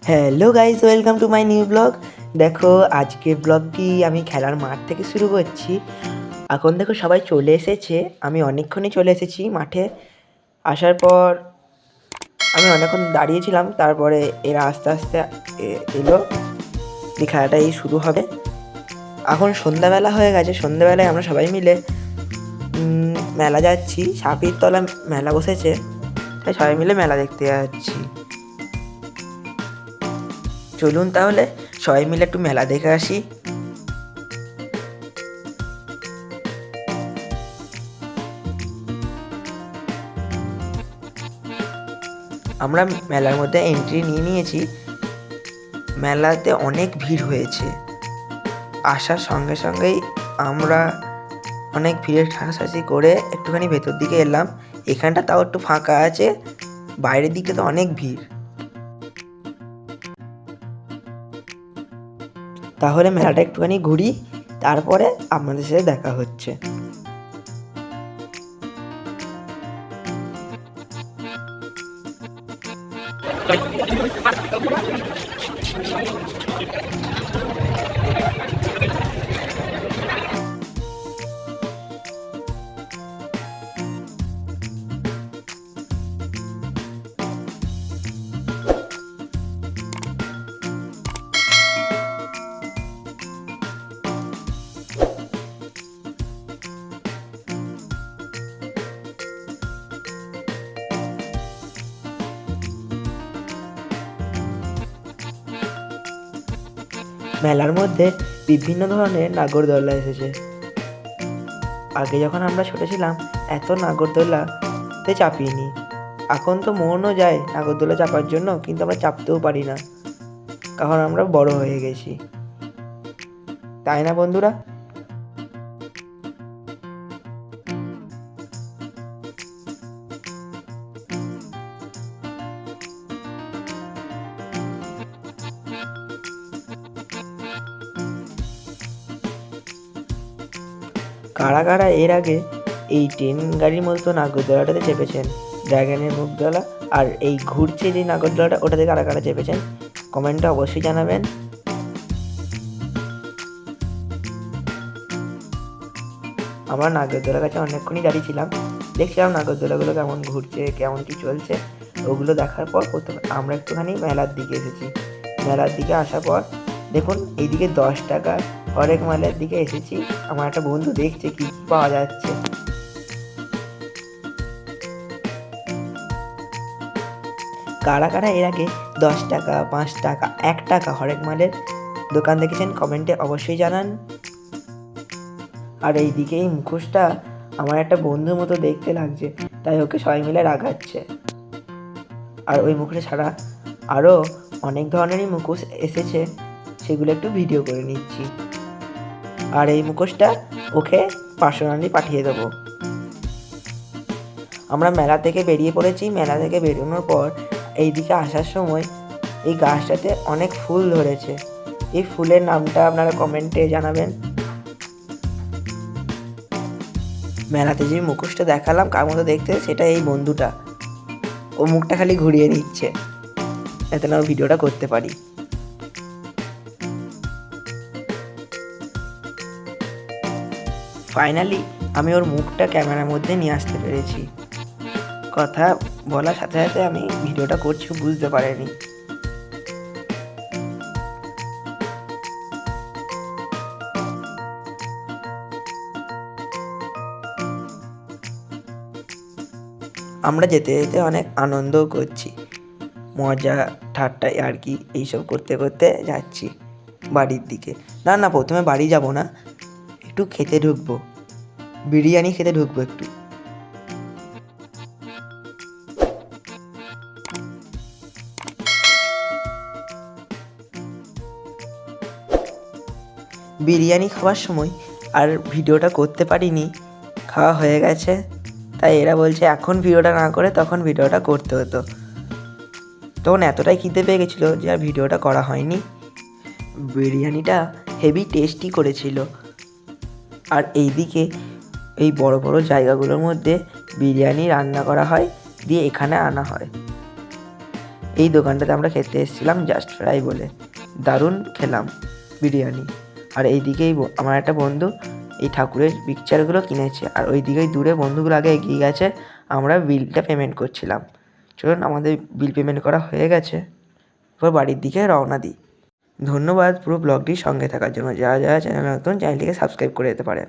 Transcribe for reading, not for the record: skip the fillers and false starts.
Hello guys, welcome to my new blog. দেখো, আজকের ব্লগটি আমি খেলার মাঠ থেকে শুরু করছি। এখন দেখো সবাই চলে এসেছে, আমি অনেকক্ষণই চলে এসেছি মাঠে। আসার পর আমি অনেকক্ষণ দাঁড়িয়েছিলাম, তারপরে এরা আস্তে আস্তে এলো, এই খেলাটাই শুরু হবে। এখন সন্ধ্যাবেলা হয়ে গেছে, সন্ধ্যাবেলায় আমরা সবাই মিলে মেলা যাচ্ছি। সাপির তলা মেলা বসেছে, তাই সবাই মিলে মেলা দেখতে যাচ্ছি। চলুন তাহলে সবাই মিলে একটু মেলা দেখে আসি। আমরা মেলার মধ্যে এন্ট্রি নিয়ে নিয়েছি। মেলাতে অনেক ভিড় হয়েছে। আসার সঙ্গে সঙ্গেই আমরা অনেক ভিড়ের ঠাসাঠাসি করে একটুখানি ভেতর দিকে এলাম। এখানটা তাও একটু ফাঁকা আছে, বাইরের দিকটা তো অনেক ভিড়। তাহলে মেলাটা একটুখানি ঘুরি, তারপরে আপনাদের সাথে দেখা হচ্ছে। মেলার মধ্যে বিভিন্ন ধরনের নাগরদোলা এসেছে। আগে যখন আমরা ছোট ছিলাম, এত নাগরদোলাতে চাপিনি। এখন তো মনও যায় নাগরদোলা চাপার জন্য, কিন্তু আমরা চাপতেও পারি না, কারণ আমরা বড় হয়ে গেছি, তাই না বন্ধুরা? কারা কারা এর আগে এই ট্রেন গাড়ির মতো নাগরদোলাটাতে চেপেছেন, ড্রাগনের মুখদোলা, আর এই ঘুরছে যে নাগরদোলাটা, ওটাতে কারা কারা চেপেছেন কমেন্টে অবশ্যই জানাবেন। আমরা নাগরদোলার কাছে অনেকক্ষণই দাঁড়িয়েছিলাম, দেখছিলাম নাগরদোলাগুলো কেমন ঘুরছে, কেমন কি চলছে। ওগুলো দেখার পর প্রথমে আমরা একটুখানি মেলার দিকে এসেছি। মেলার দিকে আসার পর দেখুন, এইদিকে 10 টাকা হরেক মালের দিকে এসেছি। আমার একটা বন্ধু দেখছে কি পাওয়া যাচ্ছে। কারা কারা এর আগে 10 টাকা, 5 টাকা, 1 টাকা হরেক মালের দোকান দেখেছেন কমেন্টে অবশ্যই জানান। আর এইদিকে এই মুখোশটা আমার একটা বন্ধুর মতো দেখতে লাগছে, তাই ওকে সবাই মিলে রাগাচ্ছে। আর ওই মুখোশ ছাড়া আরও অনেক ধরনেরই মুখোশ এসেছে, সেগুলো একটু ভিডিও করে নিচ্ছি। আর এই মুখোশটা ওকে পার্সোনালি পাঠিয়ে দেবো। আমরা মেলা থেকে বেরিয়ে পড়েছি। মেলা থেকে বেরোনোর পর এইদিকে আসার সময় এই গাছটাতে অনেক ফুল ধরেছে। এই ফুলের নামটা আপনারা কমেন্টে জানাবেন। মেলাতে যে মুখোশটা দেখালাম কার মতো দেখতে, সেটা এই বন্ধুটা। ও মুখটা খালি ঘুরিয়ে নিচ্ছে যাতে না ভিডিওটা করতে পারি। ফাইনালি আমি ওর মুখটা ক্যামেরার মধ্যে নিয়ে আসতে পেরেছি। কথা বলার সাথে সাথে আমি ভিডিওটা করছি, বুঝতে পারিনি। আমরা যেতে যেতে অনেক আনন্দও করছি, মজা ঠাট্টা আর কি এইসব করতে করতে যাচ্ছি বাড়ির দিকে। না না, প্রথমে বাড়ি যাব না, একটু খেতে ঢুকবো, বিরিয়ানি খেতে ঢুকবো একটু। বিরিয়ানি খাওয়ার সময় আর ভিডিওটা করতে পারিনি, খাওয়া হয়ে গেছে, তাই এরা বলছে এখন ভিডিওটা না করে তখন ভিডিওটা করতে হতো। তখন এতটাই খিদে পেয়ে গেছিলো যে আর ভিডিওটা করা হয়নি। বিরিয়ানিটা হেভি টেস্টি করেছিল। আর এইদিকে এই বড় বড় জায়গাগুলোর মধ্যে বিরিয়ানি রান্না করা হয়, দিয়ে এখানে আনা হয়। এই দোকানটাতে আমরা খেতে এসেছিলাম জাস্ট ফ্রাই বলে, দারুণ খেলাম বিরিয়ানি। আর এইদিকেই আমার একটা বন্ধু এই ঠাকুরের পিকচারগুলো কিনেছে, আর ওই দিকেই দূরে বন্ধুগুলো আগে এগিয়ে গেছে, আমরা বিলটা পেমেন্ট করছিলাম। চলুন, আমাদের বিল পেমেন্ট করা হয়ে গেছে, এবার বাড়ির দিকে রওনা দিই। ধন্যবাদ পুরো ব্লগটির সঙ্গে থাকার জন্য। যারা যারা চ্যানেলে নতুন, চ্যানেলটিকে সাবস্ক্রাইব করে যেতে পারেন।